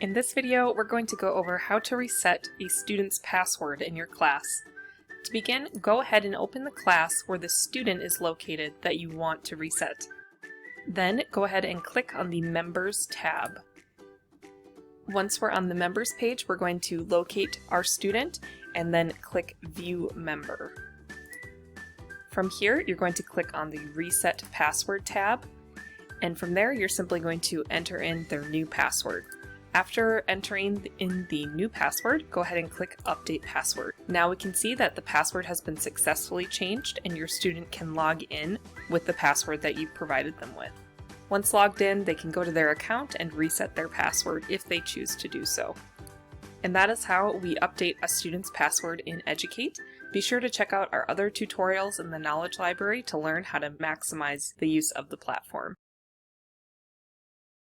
In this video, we're going to go over how to reset a student's password in your class. To begin, go ahead and open the class where the student is located that you want to reset. Then go ahead and click on the Members tab. Once we're on the Members page, we're going to locate our student and then click View Member. From here, you're going to click on the Reset Password tab, and from there, you're simply going to enter in their new password. After entering in the new password, go ahead and click Update Password. Now we can see that the password has been successfully changed and your student can log in with the password that you provided them with. Once logged in, they can go to their account and reset their password if they choose to do so. And that is how we update a student's password in Educate. Be sure to check out our other tutorials in the Knowledge Library to learn how to maximize the use of the platform.